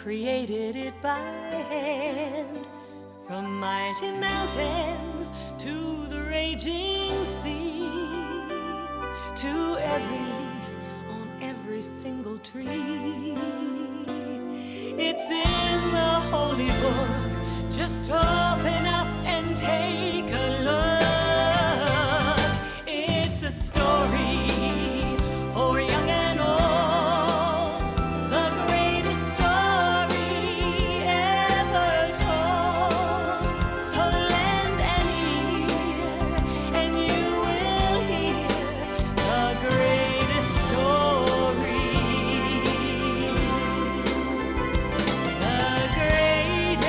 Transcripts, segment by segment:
created it by hand. From mighty mountains to the raging sea, to every leaf on every single tree. It's in the holy book. Just open up and take a look. It's a story for young and old, the greatest story ever told. So lend an ear and you will hear the greatest story. The greatest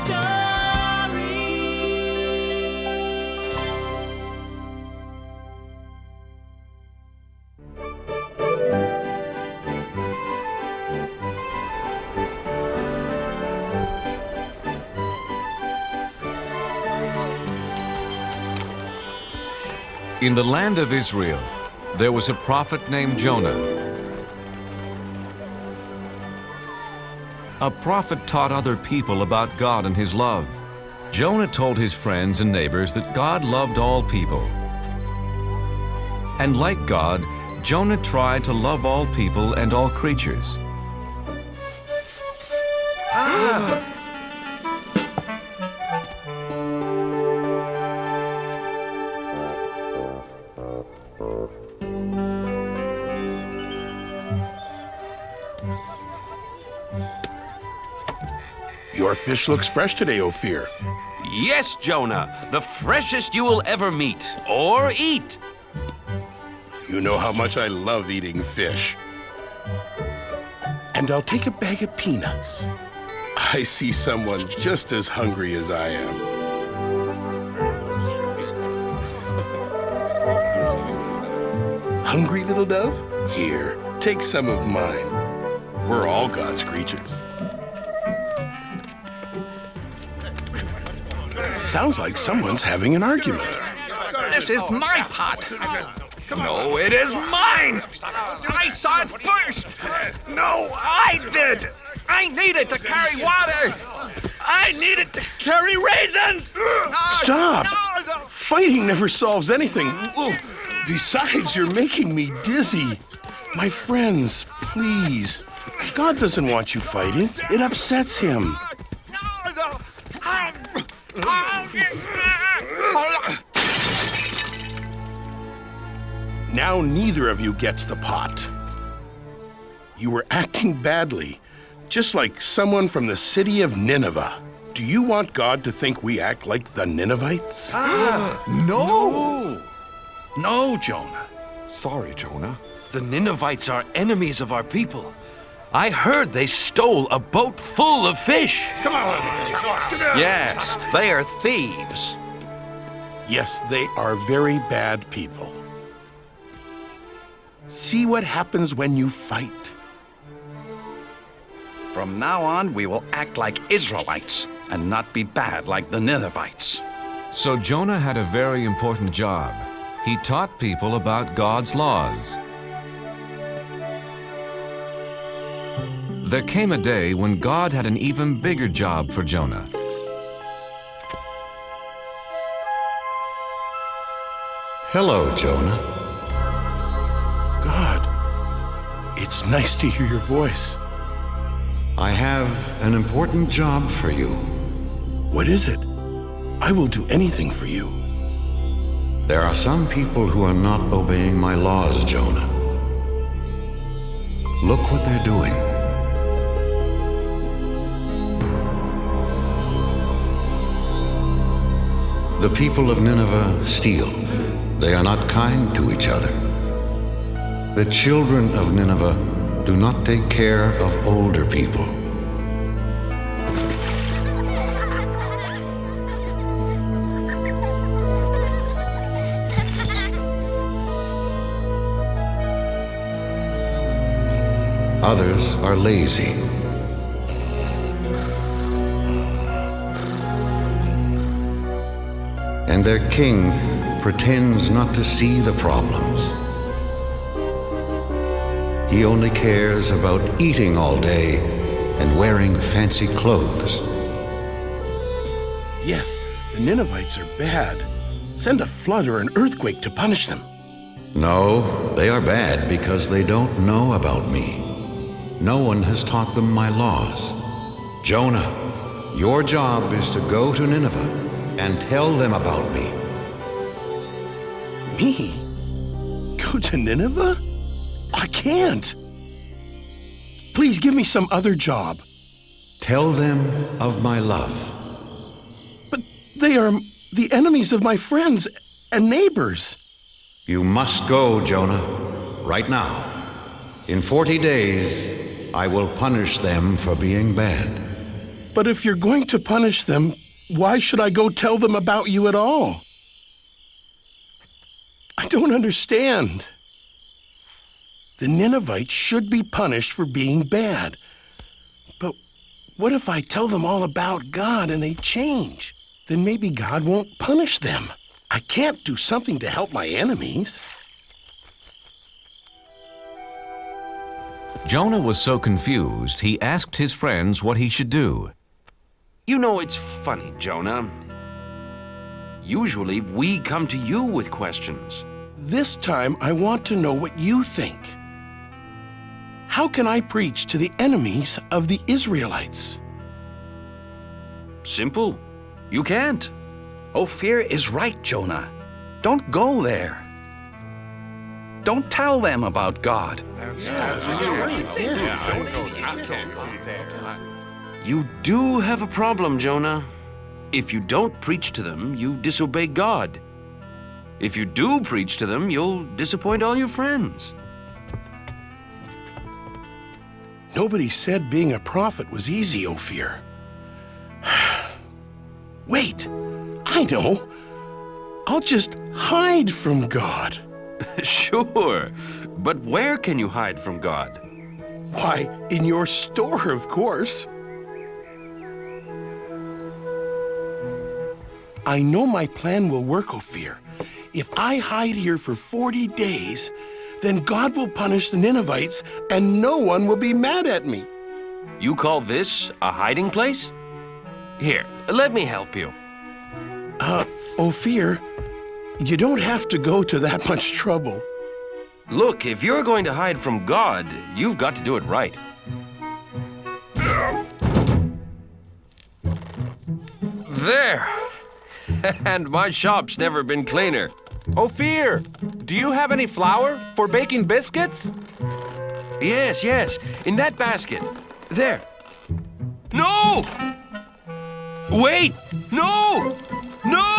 story. In the land of Israel, there was a prophet named Jonah. A prophet taught other people about God and his love. Jonah told his friends and neighbors that God loved all people. And like God, Jonah tried to love all people and all creatures. Your fish looks fresh today, Ophir. Yes, Jonah, the freshest you will ever meet or eat. You know how much I love eating fish. And I'll take a bag of peanuts. I see someone just as hungry as I am. Hungry, little dove? Here, take some of mine. We're all God's creatures. Sounds like someone's having an argument. This is my pot. No, it is mine. I saw it first. No, I did. I needed to carry water. I needed to carry raisins. Stop! Fighting never solves anything. Besides, you're making me dizzy. My friends, please. God doesn't want you fighting. It upsets him. Now neither of you gets the pot. You were acting badly, just like someone from the city of Nineveh. Do you want God to think we act like the Ninevites? No! No, Jonah. Sorry, Jonah. The Ninevites are enemies of our people. I heard they stole a boat full of fish. Yes, they are thieves. Yes, they are very bad people. See what happens when you fight. From now on, we will act like Israelites and not be bad like the Ninevites. So Jonah had a very important job. He taught people about God's laws. There came a day when God had an even bigger job for Jonah. Hello, Jonah. God, it's nice to hear your voice. I have an important job for you. What is it? I will do anything for you. There are some people who are not obeying my laws, Jonah. Look what they're doing. The people of Nineveh steal. They are not kind to each other. The children of Nineveh do not take care of older people. Others are lazy. And their king pretends not to see the problems. He only cares about eating all day and wearing fancy clothes. Yes, the Ninevites are bad. Send a flood or an earthquake to punish them. No, they are bad because they don't know about me. No one has taught them my laws. Jonah, your job is to go to Nineveh and tell them about me. Me? Go to Nineveh? I can't. Please give me some other job. Tell them of my love. But they are the enemies of my friends and neighbors. You must go, Jonah, right now. In 40 days, I will punish them for being bad. But if you're going to punish them, why should I go tell them about you at all? I don't understand. The Ninevites should be punished for being bad. But what if I tell them all about God and they change? Then maybe God won't punish them. I can't do something to help my enemies. Jonah was so confused, he asked his friends what he should do. You know, it's funny, Jonah. Usually, we come to you with questions. This time, I want to know what you think. How can I preach to the enemies of the Israelites? Simple. You can't. Ophir is right, Jonah. Don't go there. Don't tell them about God. You do have a problem, Jonah. If you don't preach to them, you disobey God. If you do preach to them, you'll disappoint all your friends. Nobody said being a prophet was easy, Ophir. Wait, I know. I'll just hide from God. Sure, but where can you hide from God? Why, in your store, of course. I know my plan will work, Ophir. If I hide here for 40 days, then God will punish the Ninevites and no one will be mad at me. You call this a hiding place? Here, let me help you. Ophir, you don't have to go to that much trouble. Look, if you're going to hide from God, you've got to do it right. There! And my shop's never been cleaner. Ophir, do you have any flour for baking biscuits? Yes, in that basket. There. No! Wait! No! No!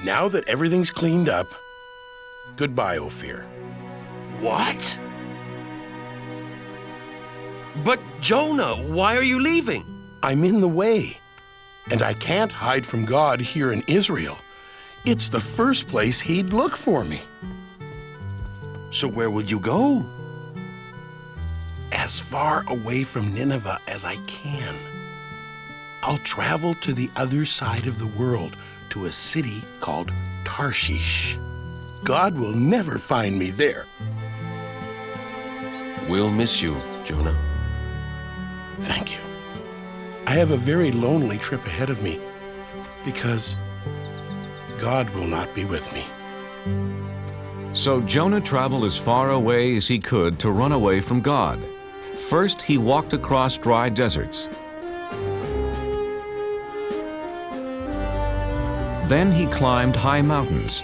Now that everything's cleaned up, goodbye, Ophir. What? But Jonah, why are you leaving? I'm in the way, and I can't hide from God here in Israel. It's the first place he'd look for me. So where will you go? As far away from Nineveh as I can. I'll travel to the other side of the world, to a city called Tarshish. God will never find me there. We'll miss you, Jonah. Thank you. I have a very lonely trip ahead of me because God will not be with me. So Jonah traveled as far away as he could to run away from God. First, he walked across dry deserts. Then he climbed high mountains.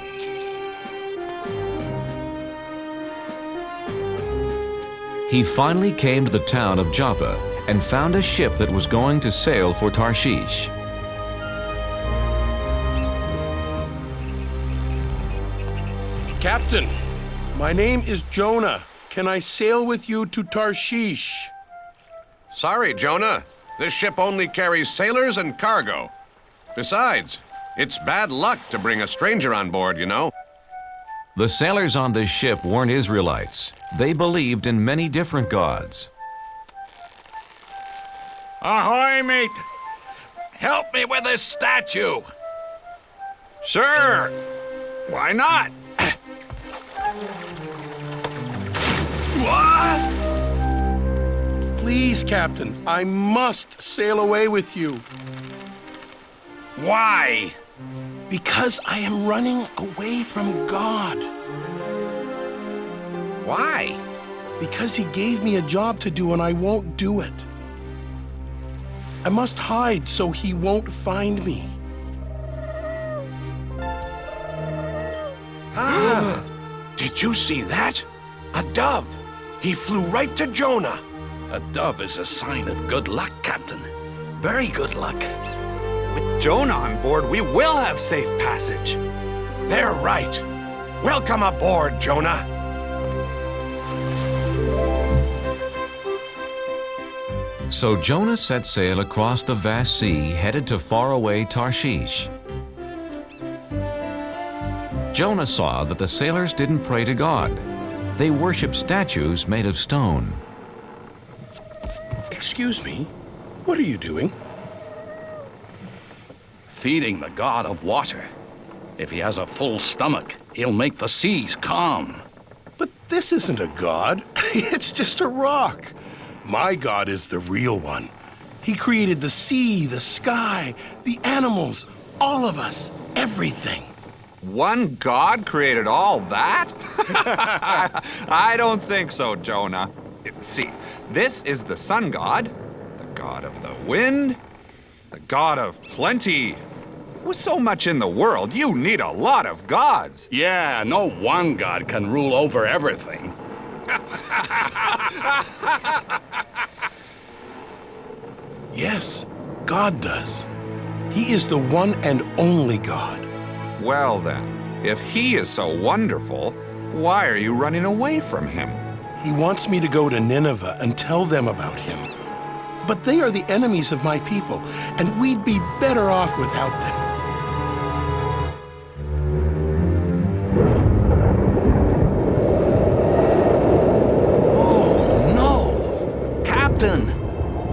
He finally came to the town of Joppa and found a ship that was going to sail for Tarshish. Captain, my name is Jonah. Can I sail with you to Tarshish? Sorry, Jonah. This ship only carries sailors and cargo. Besides, it's bad luck to bring a stranger on board, you know. The sailors on this ship weren't Israelites. They believed in many different gods. Ahoy, mate! Help me with this statue! Sure! Why not? What? Please, Captain, I must sail away with you. Why? Because I am running away from God. Why? Because he gave me a job to do and I won't do it. I must hide so he won't find me. Did you see that? A dove. He flew right to Jonah. A dove is a sign of good luck, Captain. Very good luck. With Jonah on board, we will have safe passage. They're right. Welcome aboard, Jonah. So Jonah set sail across the vast sea, headed to faraway Tarshish. Jonah saw that the sailors didn't pray to God. They worshiped statues made of stone. Excuse me, what are you doing? Feeding the god of water. If he has a full stomach, he'll make the seas calm. But this isn't a god. It's just a rock. My God is the real one. He created the sea, the sky, the animals, all of us, everything. One God created all that? I don't think so, Jonah. See, this is the sun god, the god of the wind, the god of plenty. With so much in the world, you need a lot of gods. Yeah, no one god can rule over everything. Yes, God does. He is the one and only God. Well then, if he is so wonderful, why are you running away from him? He wants me to go to Nineveh and tell them about him. But they are the enemies of my people, and we'd be better off without them. Oh, no! Captain!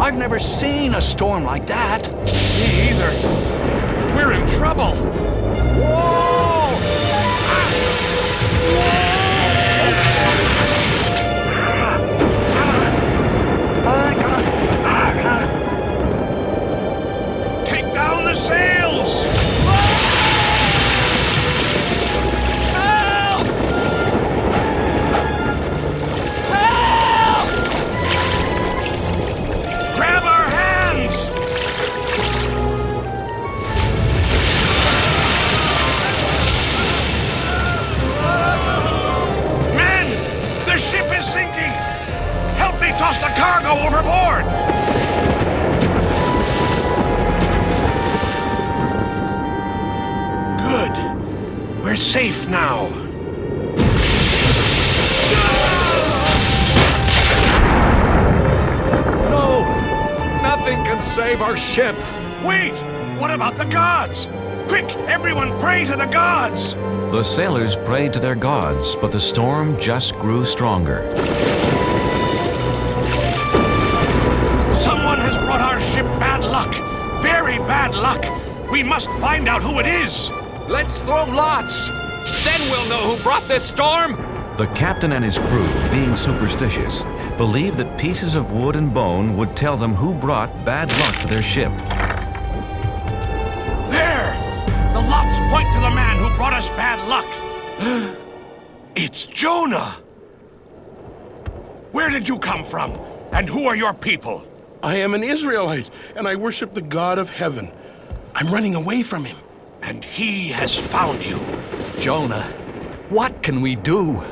I've never seen a storm like that. Me either. We're in trouble. Take down the sails! Help! Help! Grab our hands! Men! The ship is sinking! Help me toss the cargo overboard! Good. We're safe now. No! Nothing can save our ship. Wait! What about the gods? Quick, everyone pray to the gods! The sailors prayed to their gods, but the storm just grew stronger. Someone has brought our ship bad luck. Very bad luck. We must find out who it is. Let's throw lots. Then we'll know who brought this storm. The captain and his crew, being superstitious, believed that pieces of wood and bone would tell them who brought bad luck to their ship. There! The lots point to the man who brought us bad luck. It's Jonah! Where did you come from? And who are your people? I am an Israelite, and I worship the God of heaven. I'm running away from him. And he has found you. Jonah, what can we do?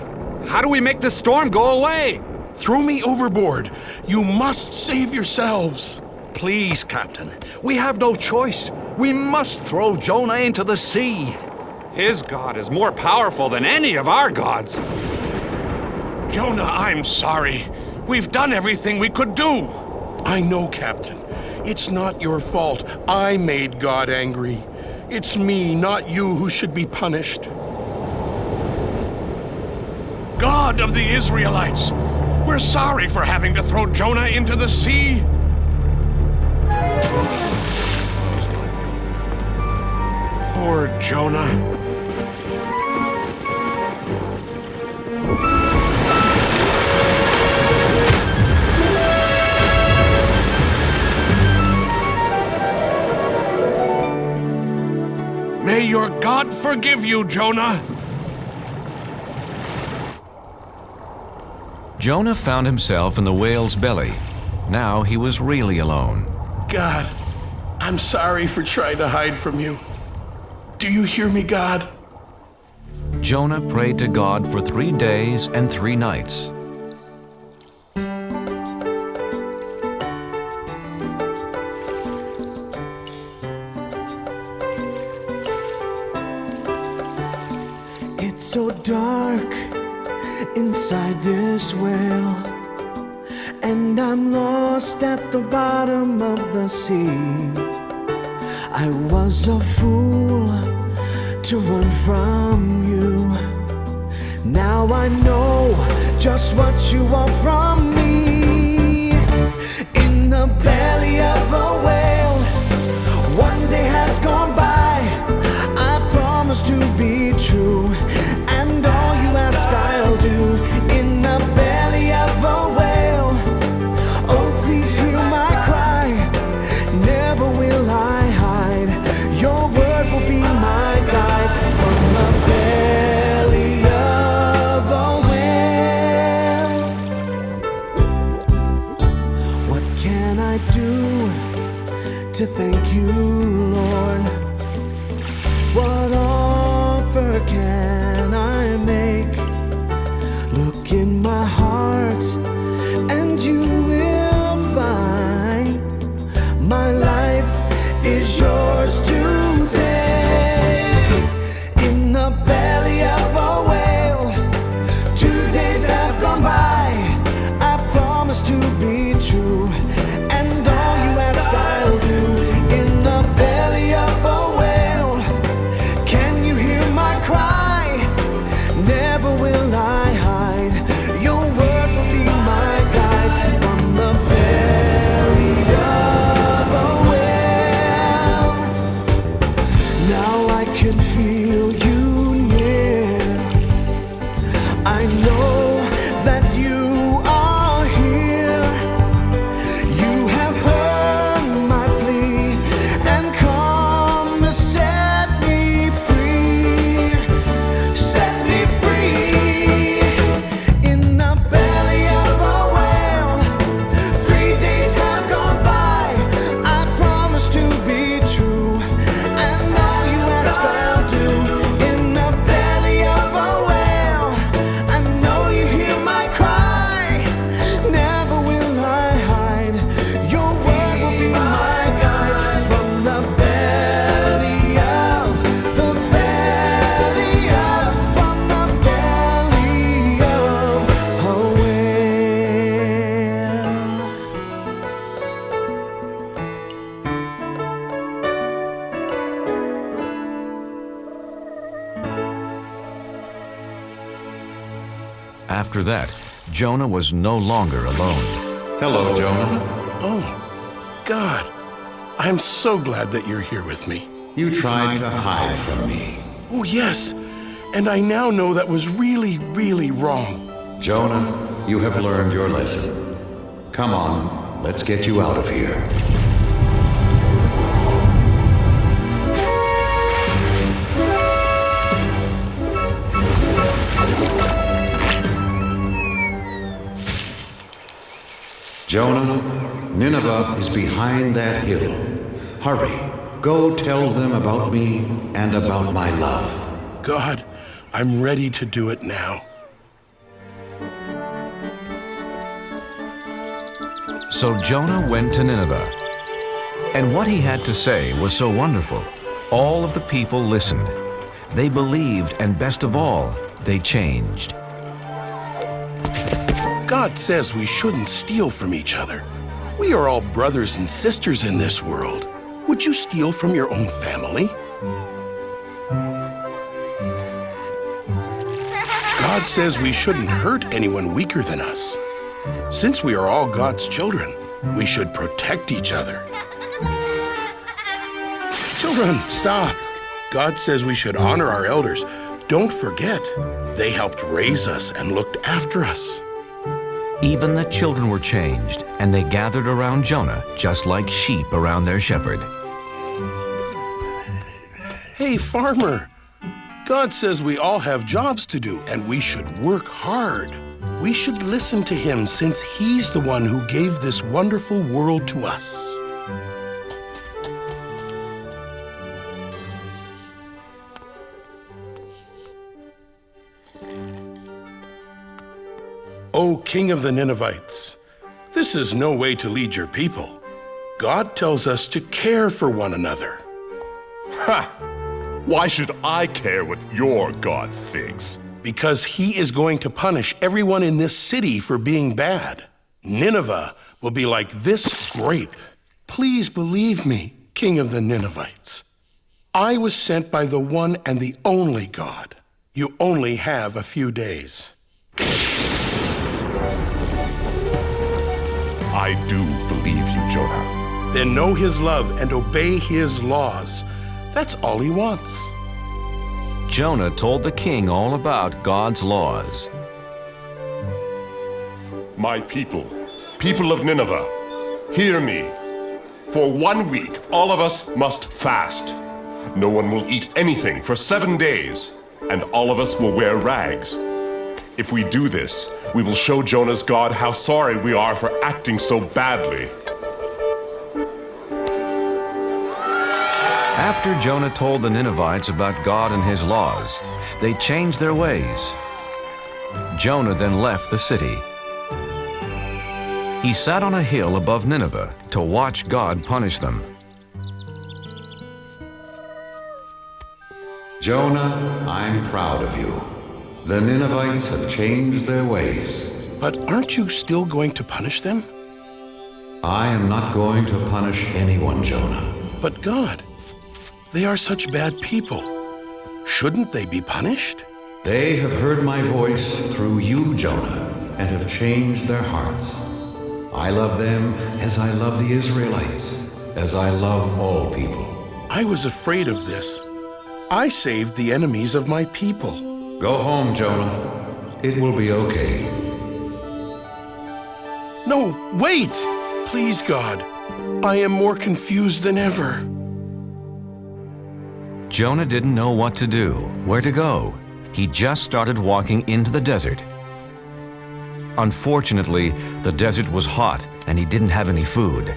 How do we make the storm go away? Throw me overboard. You must save yourselves. Please, Captain, we have no choice. We must throw Jonah into the sea. His God is more powerful than any of our gods. Jonah, I'm sorry. We've done everything we could do. I know, Captain. It's not your fault. I made God angry. It's me, not you, who should be punished. God of the Israelites, we're sorry for having to throw Jonah into the sea. over, Jonah. May your God forgive you, Jonah. Jonah found himself in the whale's belly. Now he was really alone. God, I'm sorry for trying to hide from you. Do you hear me, God? Jonah prayed to God for 3 days and 3 nights. It's so dark inside this well, and I'm lost at the bottom of the sea. I was a fool to run from you. Now I know just what you want from me. In the belly of a whale, one day has gone by. I promise to be true, and all you ask I'll do. In the belly of a whale, oh please hear my cry. Never will I hide. Your word will be my guide. From the belly of a whale, what can I do to thank you, Lord? What offer can I make? Look in my heart and you will find my life is yours to take. In the belly of a whale, 2 days have gone by. I promise to be true, and all you ask I'll do. In the belly of a whale, can you hear my cry? Never will I hide. Your word will be my guide. From the belly of a whale, now I can feel you near. I know that you are here. You have heard my plea and come to set me free. Set me free. In the belly of a whale, 3 days have gone by. I promise to be true, and all you ask I'll do. In the belly of a whale, I know you hear my cry. Never will I hide. Your word will be my guide. From the belly of, from the belly of a whale. After that, Jonah was no longer alone. Hello, Jonah. Oh, God, I'm so glad that you're here with me. You tried to hide from me. Oh, yes, and I now know that was really, really wrong. Jonah, you have learned your lesson. Come on, let's get you out of here. Jonah, Nineveh is behind that hill. Hurry, go tell them about me and about my love. God, I'm ready to do it now. So Jonah went to Nineveh. And what he had to say was so wonderful. All of the people listened. They believed, and best of all, they changed. God says we shouldn't steal from each other. We are all brothers and sisters in this world. Would you steal from your own family? God says we shouldn't hurt anyone weaker than us. Since we are all God's children, we should protect each other. Children, stop. God says we should honor our elders. Don't forget, they helped raise us and looked after us. Even the children were changed, and they gathered around Jonah just like sheep around their shepherd. Hey, farmer, God says we all have jobs to do, and we should work hard. We should listen to him since he's the one who gave this wonderful world to us. O King of the Ninevites, this is no way to lead your people. God tells us to care for one another. Ha! Why should I care what your God thinks? Because he is going to punish everyone in this city for being bad. Nineveh will be like this grape. Please believe me, King of the Ninevites. I was sent by the one and the only God. You only have a few days. I do believe you, Jonah. Then know his love and obey his laws. That's all he wants. Jonah told the king all about God's laws. My people, people of Nineveh, hear me. For 1 week, all of us must fast. No one will eat anything for 7 days, and all of us will wear rags. If we do this, we will show Jonah's God how sorry we are for acting so badly. After Jonah told the Ninevites about God and his laws, they changed their ways. Jonah then left the city. He sat on a hill above Nineveh to watch God punish them. Jonah, I'm proud of you. The Ninevites have changed their ways. But aren't you still going to punish them? I am not going to punish anyone, Jonah. But God, they are such bad people. Shouldn't they be punished? They have heard my voice through you, Jonah, and have changed their hearts. I love them as I love the Israelites, as I love all people. I was afraid of this. I saved the enemies of my people. Go home, Jonah. It will be okay. No, wait! Please, God. I am more confused than ever. Jonah didn't know what to do, where to go. He just started walking into the desert. Unfortunately, the desert was hot and he didn't have any food.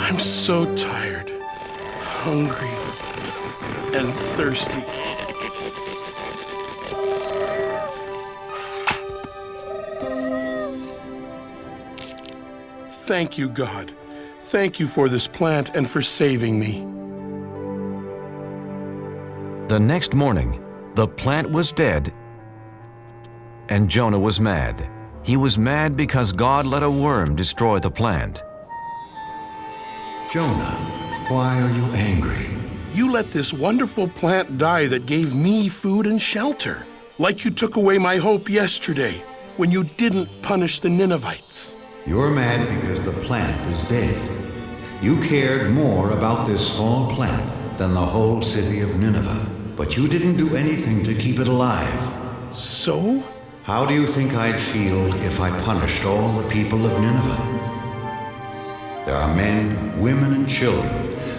I'm so tired, hungry, and thirsty. Thank you, God. Thank you for this plant and for saving me. The next morning, the plant was dead, and Jonah was mad. He was mad because God let a worm destroy the plant. Jonah, why are you angry? You let this wonderful plant die that gave me food and shelter, like you took away my hope yesterday when you didn't punish the Ninevites. You're mad because the plant is dead. You cared more about this small plant than the whole city of Nineveh, but you didn't do anything to keep it alive. So? How do you think I'd feel if I punished all the people of Nineveh? There are men, women, and children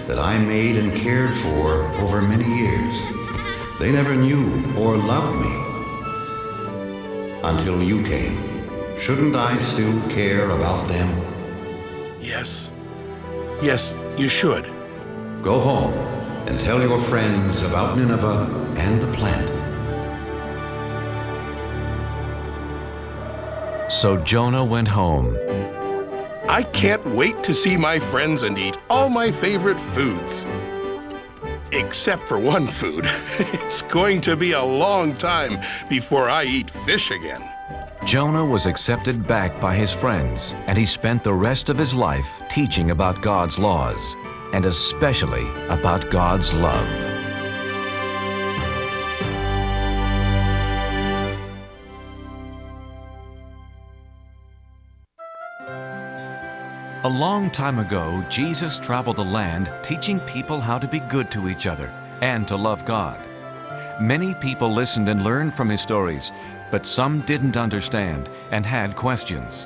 that I made and cared for over many years. They never knew or loved me until you came. Shouldn't I still care about them? Yes. Yes, you should. Go home and tell your friends about Nineveh and the plant. So Jonah went home. I can't wait to see my friends and eat all my favorite foods. Except for one food. It's going to be a long time before I eat fish again. Jonah was accepted back by his friends, and he spent the rest of his life teaching about God's laws, and especially about God's love. A long time ago, Jesus traveled the land teaching people how to be good to each other and to love God. Many people listened and learned from his stories, but some didn't understand and had questions.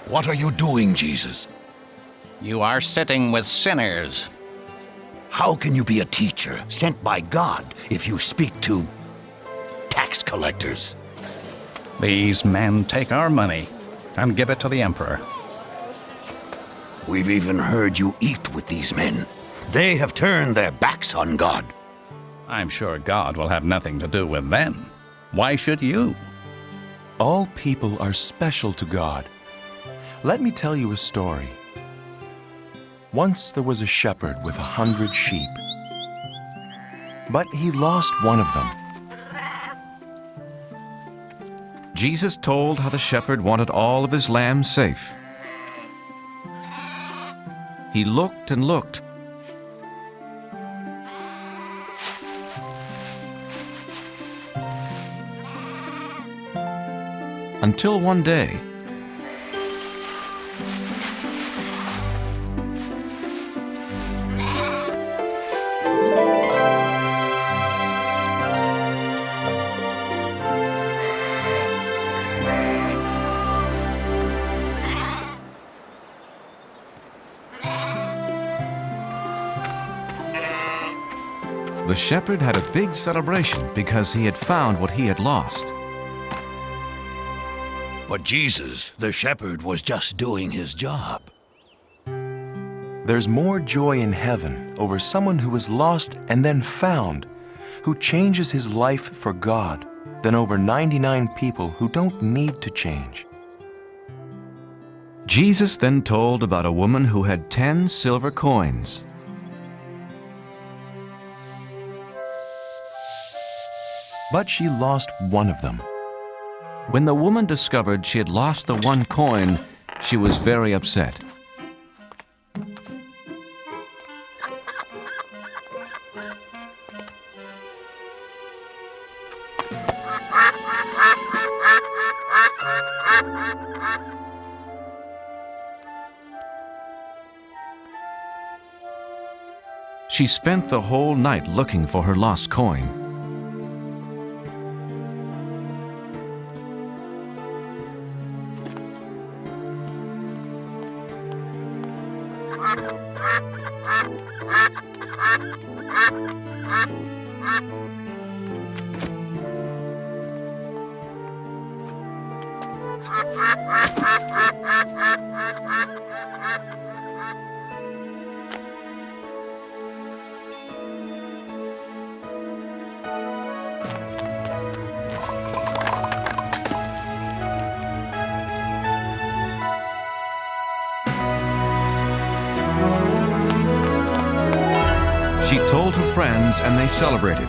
What are you doing, Jesus? You are sitting with sinners. How can you be a teacher sent by God if you speak to tax collectors? These men take our money and give it to the emperor. We've even heard you eat with these men. They have turned their backs on God. I'm sure God will have nothing to do with them. Why should you? All people are special to God. Let me tell you a story. Once there was a shepherd with 100 sheep, but he lost one of them. Jesus told how the shepherd wanted all of his lambs safe. He looked and looked. Until one day, the shepherd had a big celebration because he had found what he had lost. But Jesus, the shepherd, was just doing his job. There's more joy in heaven over someone who was lost and then found, who changes his life for God, than over 99 people who don't need to change. Jesus then told about a woman who had 10 silver coins. But she lost one of them. When the woman discovered she had lost the one coin, she was very upset. She spent the whole night looking for her lost coin. She told her friends and they celebrated.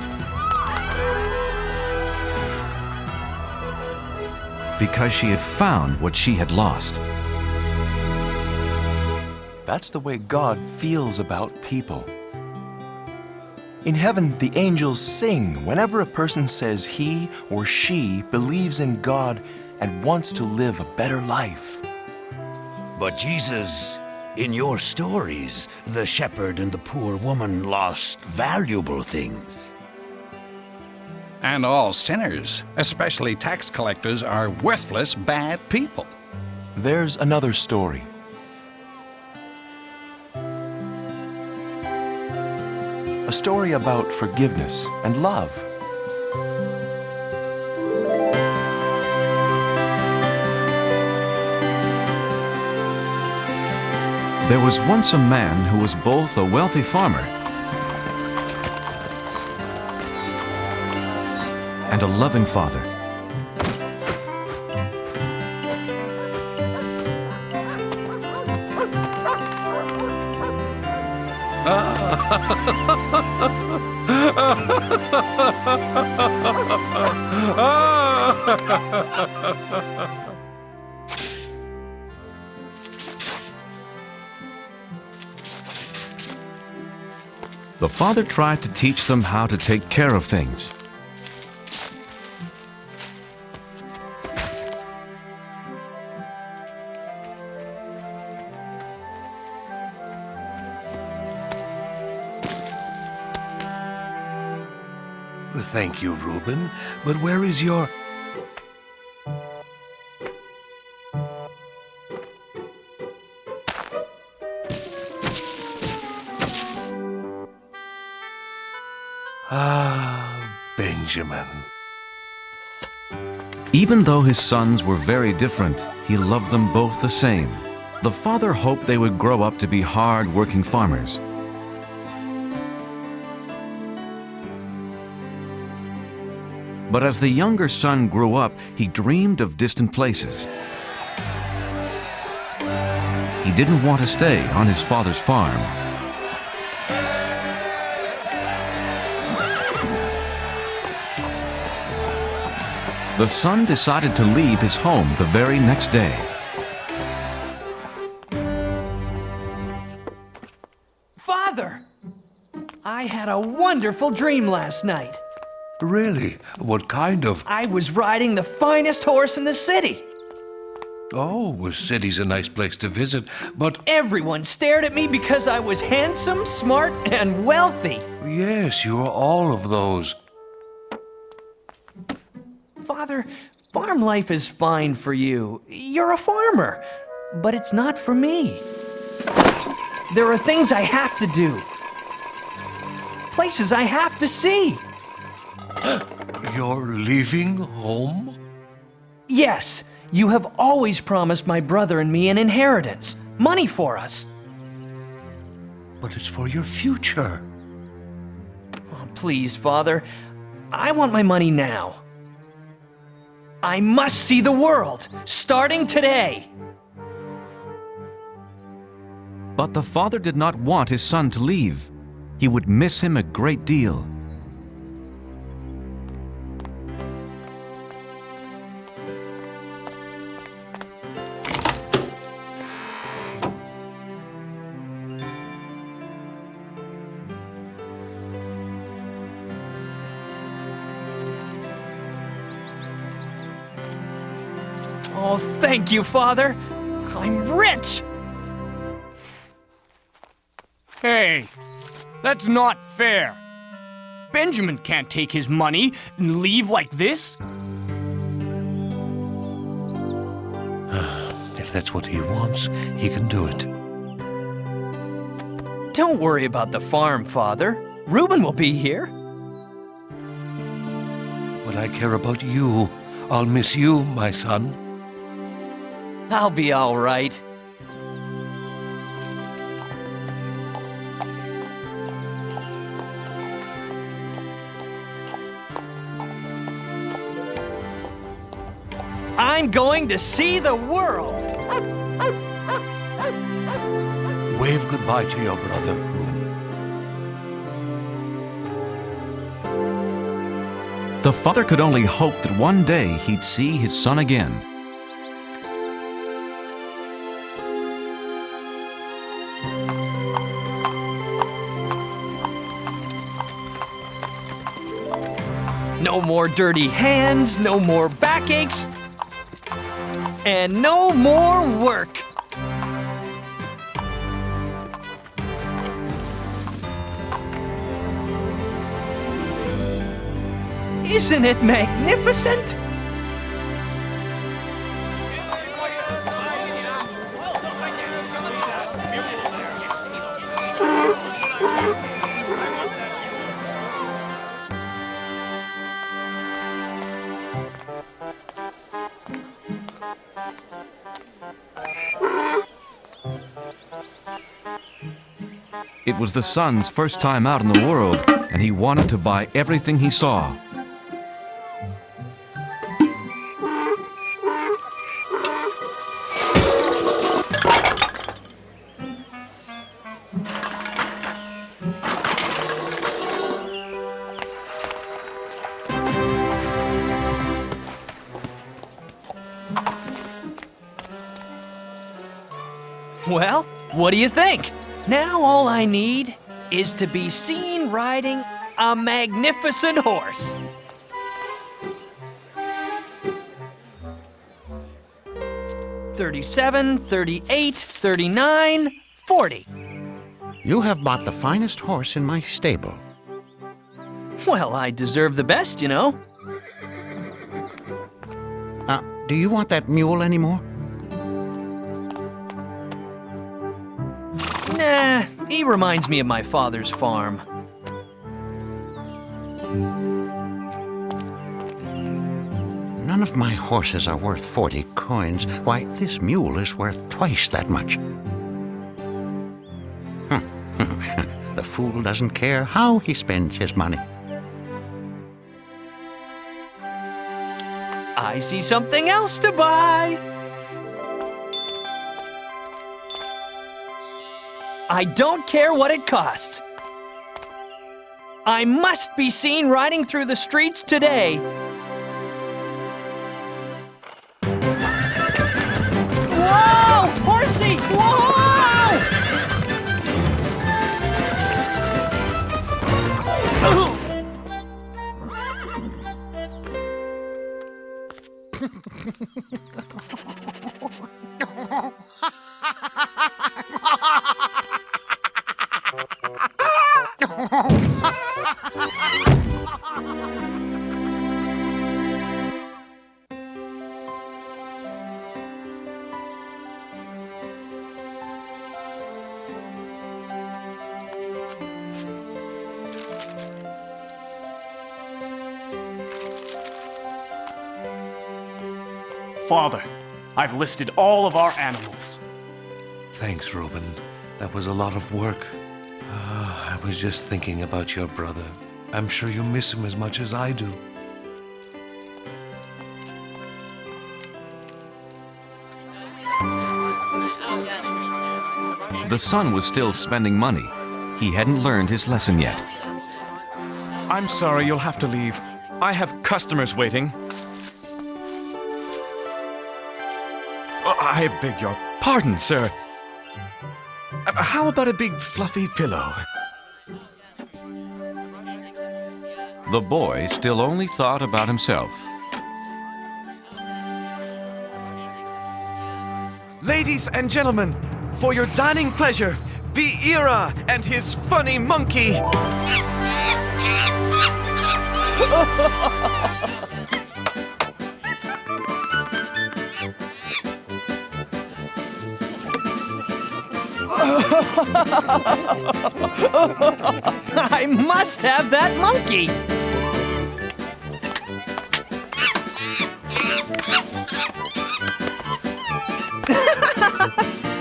Because she had found what she had lost. That's the way God feels about people. In heaven, the angels sing whenever a person says he or she believes in God and wants to live a better life. But Jesus, in your stories, the shepherd and the poor woman lost valuable things. And all sinners, especially tax collectors, are worthless, bad people. There's another story. A story about forgiveness and love. There was once a man who was both a wealthy farmer and a loving father. The father tried to teach them how to take care of things. Thank you, Reuben. But where is your... Ah, Benjamin. Even though his sons were very different, he loved them both the same. The father hoped they would grow up to be hard-working farmers. But as the younger son grew up, he dreamed of distant places. He didn't want to stay on his father's farm. The son decided to leave his home the very next day. Father! I had a wonderful dream last night. Really? What kind of... I was riding the finest horse in the city. Oh, a city's a nice place to visit, but... Everyone stared at me because I was handsome, smart, and wealthy. Yes, you are all of those. Father, farm life is fine for you. You're a farmer. But it's not for me. There are things I have to do. Places I have to see. You're leaving home? Yes. You have always promised my brother and me an inheritance. Money for us. But it's for your future. Oh, please, Father. I want my money now. I must see the world, starting today. But the father did not want his son to leave. He would miss him a great deal. Oh, thank you, Father. I'm rich. Hey, that's not fair. Benjamin can't take his money and leave like this. If that's what he wants, he can do it. Don't worry about the farm, Father. Reuben will be here. But I care about you. I'll miss you, my son. I'll be all right. I'm going to see the world. Wave goodbye to your brother, Reuben. The father could only hope that one day he'd see his son again. No more dirty hands, no more backaches, and no more work. Isn't it magnificent? It was the son's first time out in the world, and he wanted to buy everything he saw. Well, what do you think? Now all I need is to be seen riding a magnificent horse. $37, $38, $39, $40. You have bought the finest horse in my stable. Well, I deserve the best, you know. Do you want that mule anymore? Nah, he reminds me of my father's farm. None of my horses are worth 40 coins. Why, this mule is worth twice that much. The fool doesn't care how he spends his money. I see something else to buy. I don't care what it costs. I must be seen riding through the streets today. Whoa! Horsey! Whoa! Father, I've listed all of our animals. Thanks, Reuben. That was a lot of work. I was just thinking about your brother. I'm sure you miss him as much as I do. The son was still spending money. He hadn't learned his lesson yet. I'm sorry, you'll have to leave. I have customers waiting. I beg your pardon, sir. How about a big fluffy pillow? The boy still only thought about himself. Ladies and gentlemen, for your dining pleasure, be Ira and his funny monkey. I must have that monkey.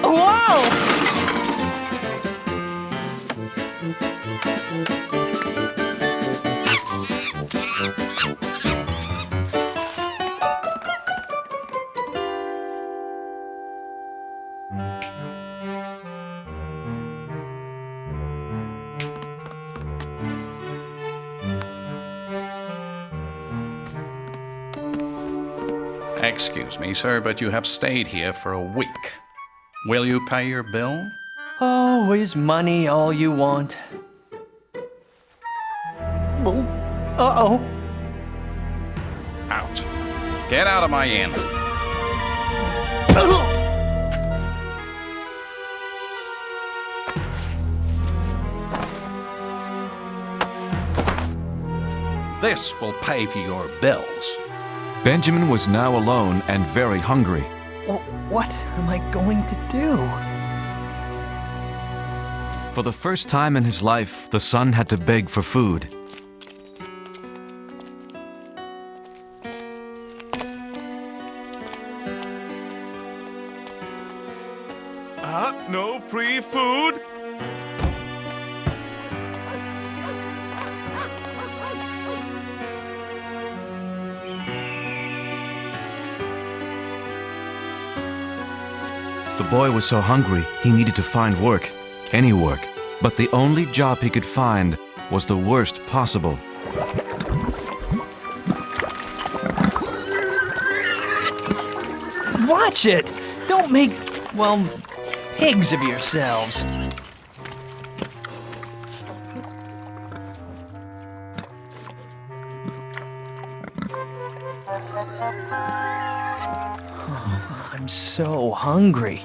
Whoa! Excuse me, sir, but you have stayed here for a week. Will you pay your bill? Oh, is money all you want? Uh-oh. Out. Get out of my inn. This will pay for your bills. Benjamin was now alone and very hungry. Well, what am I going to do? For the first time in his life, the son had to beg for food. No free food? The boy was so hungry, he needed to find work, any work. But the only job he could find was the worst possible. Watch it! Don't make, well, pigs of yourselves. Oh, I'm so hungry.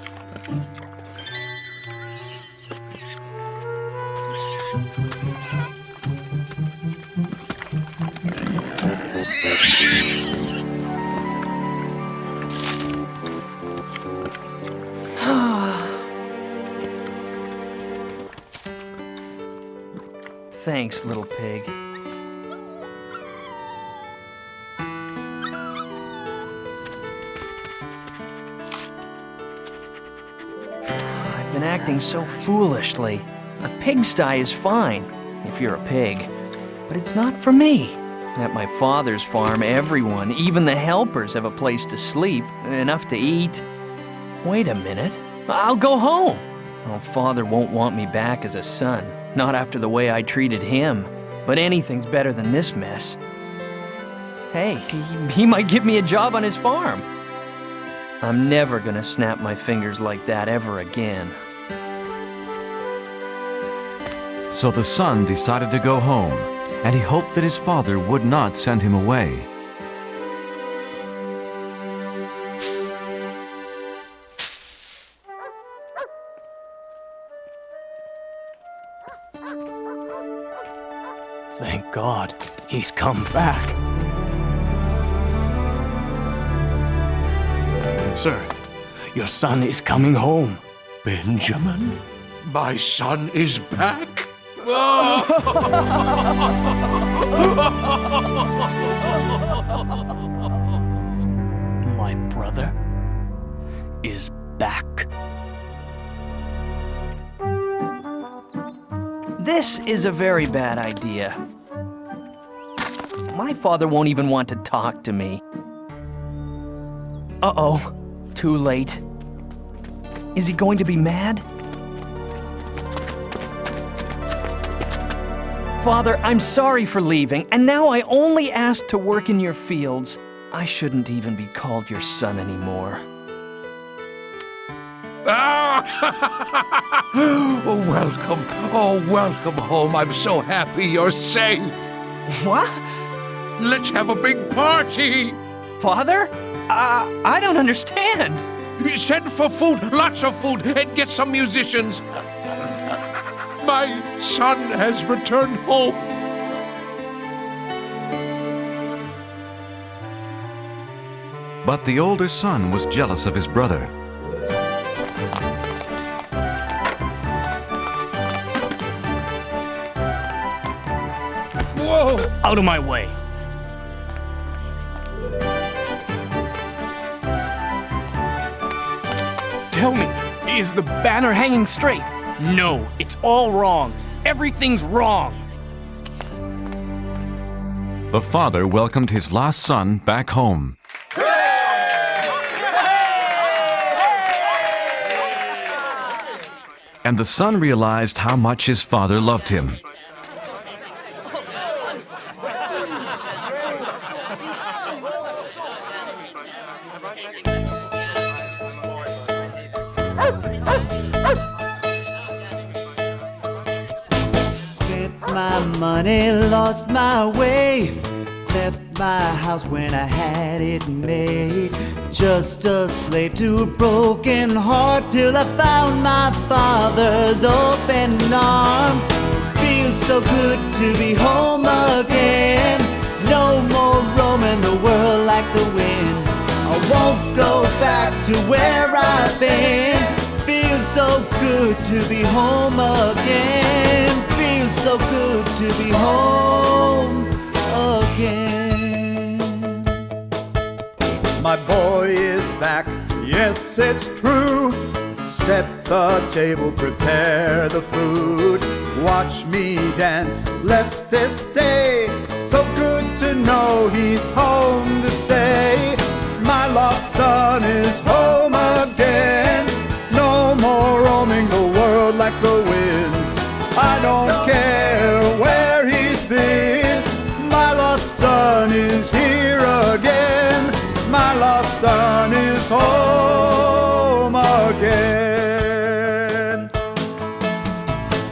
Thanks, little pig. I've been acting so foolishly. A pigsty is fine, if you're a pig. But it's not for me. At my father's farm, everyone, even the helpers, have a place to sleep, enough to eat. Wait a minute. I'll go home. Well, Father won't want me back as a son, not after the way I treated him. But anything's better than this mess. Hey, he might give me a job on his farm. I'm never gonna snap my fingers like that ever again. So the son decided to go home, and he hoped that his father would not send him away. Thank God, he's come back. Sir, your son is coming home. Benjamin? My son is back? My brother is back. This is a very bad idea. My father won't even want to talk to me. Uh-oh, too late. Is he going to be mad? Father, I'm sorry for leaving, and now I only ask to work in your fields. I shouldn't even be called your son anymore. Oh, welcome. Oh, welcome home. I'm so happy you're safe. What? Let's have a big party. Father? I don't understand. Send for food, lots of food, and get some musicians. My son has returned home. But the older son was jealous of his brother. Whoa! Out of my way. Tell me, is the banner hanging straight? No, it's all wrong. Everything's wrong. The father welcomed his lost son back home. And the son realized how much his father loved him. Spent my money, lost my way, left my house when I had it made. Just a slave to a broken heart till I found my father's open arms. Feels so good to be home again. No more roaming the world like the wind. I won't go back to where I've been. Feels so good to be home again. Feels so good to be home again. My boy is back, yes, it's true. Set the table, prepare the food. Watch me dance, bless this day. So good to know he's home to stay. My lost son is home again. No more roaming the world like the wind. I don't care where he's been. My lost son is here again. My lost son is home again.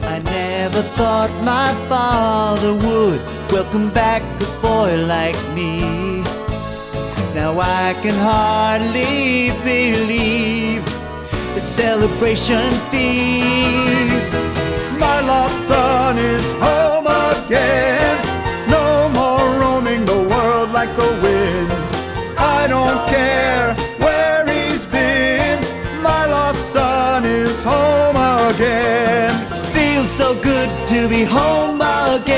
I never thought my father would welcome back a boy like me. Now I can hardly believe the celebration feast. My lost son is home again. No more roaming the world like the wind. I don't care where he's been. My lost son is home again. Feels so good to be home again.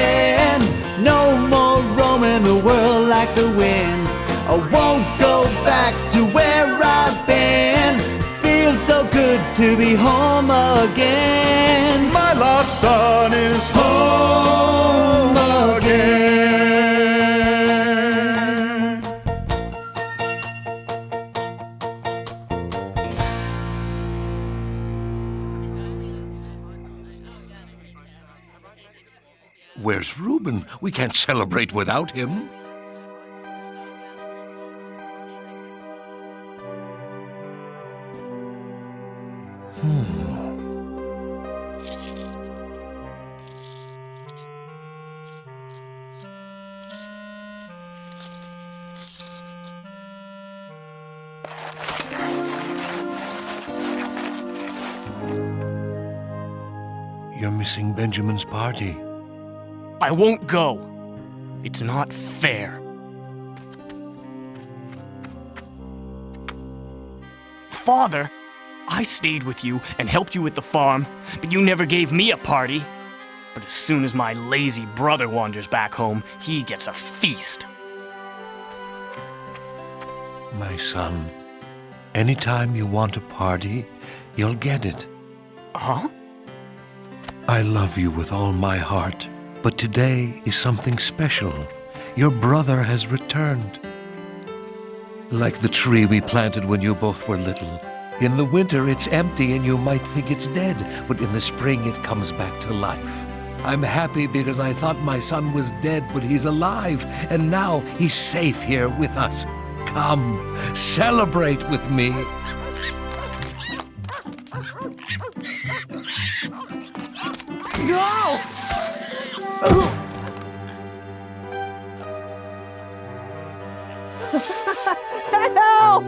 like the wind. I won't go back to where I've been. Feels so good to be home again. My lost son is home again. Where's Reuben? We can't celebrate without him. You're missing Benjamin's party. I won't go. It's not fair. Father, I stayed with you and helped you with the farm, but you never gave me a party. But as soon as my lazy brother wanders back home, he gets a feast. My son, anytime you want a party, you'll get it. Huh? I love you with all my heart, but today is something special. Your brother has returned. Like the tree we planted when you both were little. In the winter it's empty and you might think it's dead, but in the spring it comes back to life. I'm happy because I thought my son was dead, but he's alive, and now he's safe here with us. Come, celebrate with me. No! Help!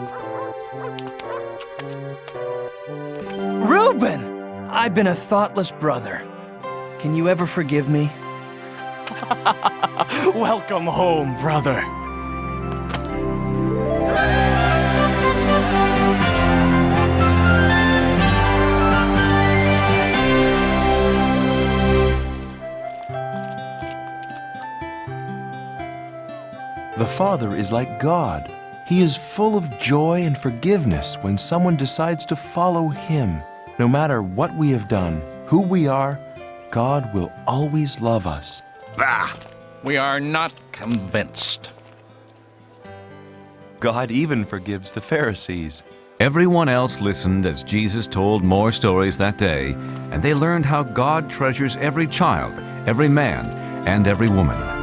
Reuben! I've been a thoughtless brother. Can you ever forgive me? Welcome home, brother. The Father is like God. He is full of joy and forgiveness when someone decides to follow Him. No matter what we have done, who we are, God will always love us. Bah! We are not convinced. God even forgives the Pharisees. Everyone else listened as Jesus told more stories that day, and they learned how God treasures every child, every man, and every woman.